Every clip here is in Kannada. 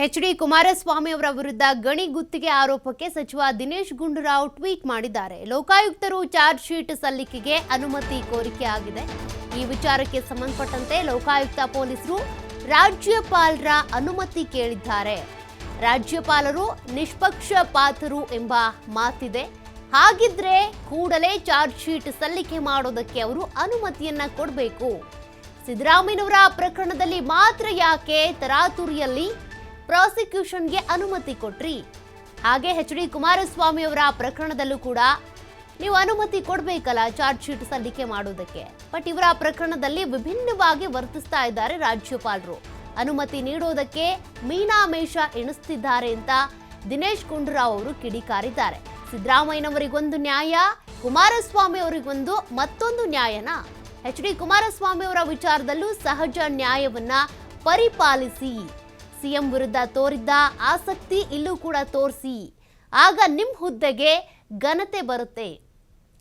ಎಚ್.ಡಿ. ಕುಮಾರಸ್ವಾಮಿ ಅವರ ವಿರುದ್ಧ ಗಣಿ ಗುತ್ತಿಗೆ ಆರೋಪಕ್ಕೆ ಸಚಿವ ದಿನೇಶ್ ಗುಂಡೂರಾವ್ ಟ್ವೀಟ್ ಮಾಡಿದ್ದಾರೆ. ಲೋಕಾಯುಕ್ತರು ಚಾರ್ಜ್ ಶೀಟ್ ಸಲ್ಲಿಕೆಗೆ ಅನುಮತಿ ಕೋರಿಕೆ ಆಗಿದೆ. ಈ ವಿಚಾರಕ್ಕೆ ಸಂಬಂಧಪಟ್ಟಂತೆ ಲೋಕಾಯುಕ್ತ ಪೊಲೀಸರು ರಾಜ್ಯಪಾಲರ ಅನುಮತಿ ಕೇಳಿದ್ದಾರೆ. ರಾಜ್ಯಪಾಲರು ನಿಷ್ಪಕ್ಷಪಾತರು ಎಂಬ ಮಾತಿದೆ. ಹಾಗಿದ್ರೆ ಕೂಡಲೇ ಚಾರ್ಜ್ ಶೀಟ್ ಸಲ್ಲಿಕೆ ಮಾಡೋದಕ್ಕೆ ಅವರು ಅನುಮತಿಯನ್ನ ಕೊಡಬೇಕು. ಸಿದ್ದರಾಮಯ್ಯನವರ ಪ್ರಕರಣದಲ್ಲಿ ಮಾತ್ರ ಯಾಕೆ ತರಾತುರಿಯಲ್ಲಿ ಪ್ರಾಸಿಕ್ಯೂಷನ್ಗೆ ಅನುಮತಿ ಕೊಟ್ರಿ? ಹಾಗೆ ಎಚ್.ಡಿ. ಕುಮಾರಸ್ವಾಮಿ ಅವರ ಪ್ರಕರಣದಲ್ಲೂ ಕೂಡ ನೀವು ಅನುಮತಿ ಕೊಡಬೇಕಲ್ಲ ಚಾರ್ಜ್ ಶೀಟ್ ಸಲ್ಲಿಕೆ ಮಾಡೋದಕ್ಕೆ. ಬಟ್ ಇವರ ಪ್ರಕರಣದಲ್ಲಿ ವಿಭಿನ್ನವಾಗಿ ವರ್ತಿಸ್ತಾ ಇದ್ದಾರೆ ರಾಜ್ಯಪಾಲರು. ಅನುಮತಿ ನೀಡೋದಕ್ಕೆ ಮೀನಾಮೇಷ ಎಣಿಸ್ತಿದ್ದಾರೆ ಅಂತ ದಿನೇಶ್ ಗುಂಡೂರಾವ್ ಅವರು ಕಿಡಿಕಾರಿದ್ದಾರೆ. ಸಿದ್ದರಾಮಯ್ಯನವರಿಗೊಂದು ನ್ಯಾಯ, ಕುಮಾರಸ್ವಾಮಿ ಅವರಿಗೊಂದು ಮತ್ತೊಂದು ನ್ಯಾಯನ? ಎಚ್.ಡಿ. ಕುಮಾರಸ್ವಾಮಿ ಅವರ ವಿಚಾರದಲ್ಲೂ ಸಹಜ ನ್ಯಾಯವನ್ನ ಪರಿಪಾಲಿಸಿ. ಸಿಎಂ ವಿರುದ್ಧ ತೋರಿದ್ದ ಆಸಕ್ತಿ ಇಲ್ಲೂ ಕೂಡ ತೋರಿಸಿ. ಆಗ ನಿಮ್ಮ ಹುದ್ದೆಗೆ ಘನತೆ ಬರುತ್ತೆ.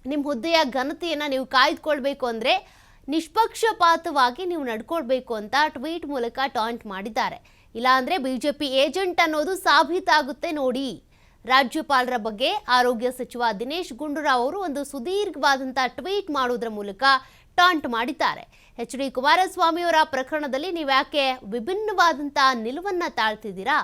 ನಿಮ್ಮ ಹುದ್ದೆಯ ಘನತೆಯನ್ನು ನೀವು ಕಾಯ್ದುಕೊಳ್ಬೇಕು ಅಂದರೆ ನಿಷ್ಪಕ್ಷಪಾತವಾಗಿ ನೀವು ನಡ್ಕೊಳ್ಬೇಕು ಅಂತ ಟ್ವೀಟ್ ಮೂಲಕ ಟಾಂಟ್ ಮಾಡಿದ್ದಾರೆ. ಇಲ್ಲಾಂದರೆ ಬಿಜೆಪಿ ಏಜೆಂಟ್ ಅನ್ನೋದು ಸಾಬೀತಾಗುತ್ತೆ ನೋಡಿ. ರಾಜ್ಯಪಾಲರ ಬಗ್ಗೆ ಆರೋಗ್ಯ ಸಚಿವ ದಿನೇಶ್ ಗುಂಡೂರಾವ್ ಅವರು ಒಂದು ಸುದೀರ್ಘವಾದಂಥ ಟ್ವೀಟ್ ಮಾಡೋದ್ರ ಮೂಲಕ ಟಾಂಟ್ ಮಾಡಿದ್ದಾರೆ. ಎಚ್.ಡಿ. ಕುಮಾರಸ್ವಾಮಿ ಅವರ ಪ್ರಕರಣದಲ್ಲಿ ನೀವು ಯಾಕೆ ವಿಭಿನ್ನವಾದಂಥ ನಿಲುವನ್ನು ತಾಳ್ತಿದ್ದೀರಾ?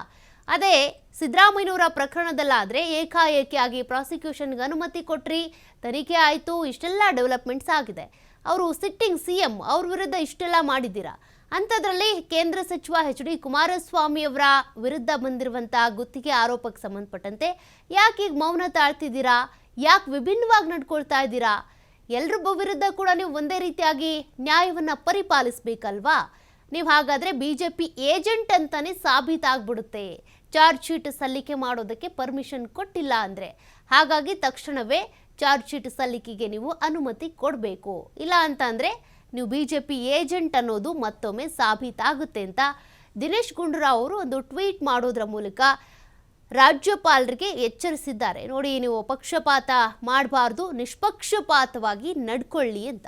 ಅದೇ ಸಿದ್ದರಾಮಯ್ಯನವರ ಪ್ರಕರಣದಲ್ಲಾದರೆ ಏಕಾಏಕಿಯಾಗಿ ಪ್ರಾಸಿಕ್ಯೂಷನ್ಗೆ ಅನುಮತಿ ಕೊಟ್ರಿ, ತನಿಖೆ ಆಯಿತು, ಇಷ್ಟೆಲ್ಲ ಡೆವಲಪ್ಮೆಂಟ್ಸ್ ಆಗಿದೆ. ಅವರು ಸಿಟ್ಟಿಂಗ್ ಸಿಎಂ, ಅವ್ರ ವಿರುದ್ಧ ಇಷ್ಟೆಲ್ಲ ಮಾಡಿದ್ದೀರಾ. ಅಂಥದ್ರಲ್ಲಿ ಕೇಂದ್ರ ಸಚಿವ ಎಚ್.ಡಿ. ಕುಮಾರಸ್ವಾಮಿ ಅವರ ವಿರುದ್ಧ ಬಂದಿರುವಂಥ ಗುತ್ತಿಗೆ ಆರೋಪಕ್ಕೆ ಸಂಬಂಧಪಟ್ಟಂತೆ ಯಾಕೆ ಈಗ ಮೌನ ತಾಳ್ತಿದ್ದೀರಾ? ಯಾಕೆ ವಿಭಿನ್ನವಾಗಿ ನಡ್ಕೊಳ್ತಾ ಇದ್ದೀರಾ? ಎಲ್ಲರ ವಿರುದ್ಧ ಕೂಡ ನೀವು ಒಂದೇ ರೀತಿಯಾಗಿ ನ್ಯಾಯವನ್ನು ಪರಿಪಾಲಿಸಬೇಕಲ್ವಾ? ನೀವು ಹಾಗಾದರೆ ಬಿಜೆಪಿ ಏಜೆಂಟ್ ಅಂತಾನೆ ಸಾಬೀತಾಗ್ಬಿಡುತ್ತೆ ಚಾರ್ಜ್ ಶೀಟ್ ಸಲ್ಲಿಕೆ ಮಾಡೋದಕ್ಕೆ ಪರ್ಮಿಷನ್ ಕೊಟ್ಟಿಲ್ಲ ಅಂದರೆ. ಹಾಗಾಗಿ ತಕ್ಷಣವೇ ಚಾರ್ಜ್ ಶೀಟ್ ಸಲ್ಲಿಕೆಗೆ ನೀವು ಅನುಮತಿ ಕೊಡಬೇಕು. ಇಲ್ಲ ಅಂತಂದರೆ ನೀವು ಬಿಜೆಪಿ ಏಜೆಂಟ್ ಅನ್ನೋದು ಮತ್ತೊಮ್ಮೆ ಸಾಬೀತಾಗುತ್ತೆ ಅಂತ ದಿನೇಶ್ ಗುಂಡೂರಾವ್ ಅವರು ಒಂದು ಟ್ವೀಟ್ ಮಾಡೋದ್ರ ಮೂಲಕ ರಾಜ್ಯಪಾಲರಿಗೆ ಎಚ್ಚರಿಸಿದ್ದಾರೆ. ನೋಡಿ, ನೀವು ಪಕ್ಷಪಾತ ಮಾಡಬಾರ್ದು, ನಿಷ್ಪಕ್ಷಪಾತವಾಗಿ ನಡ್ಕೊಳ್ಳಿ ಅಂತ.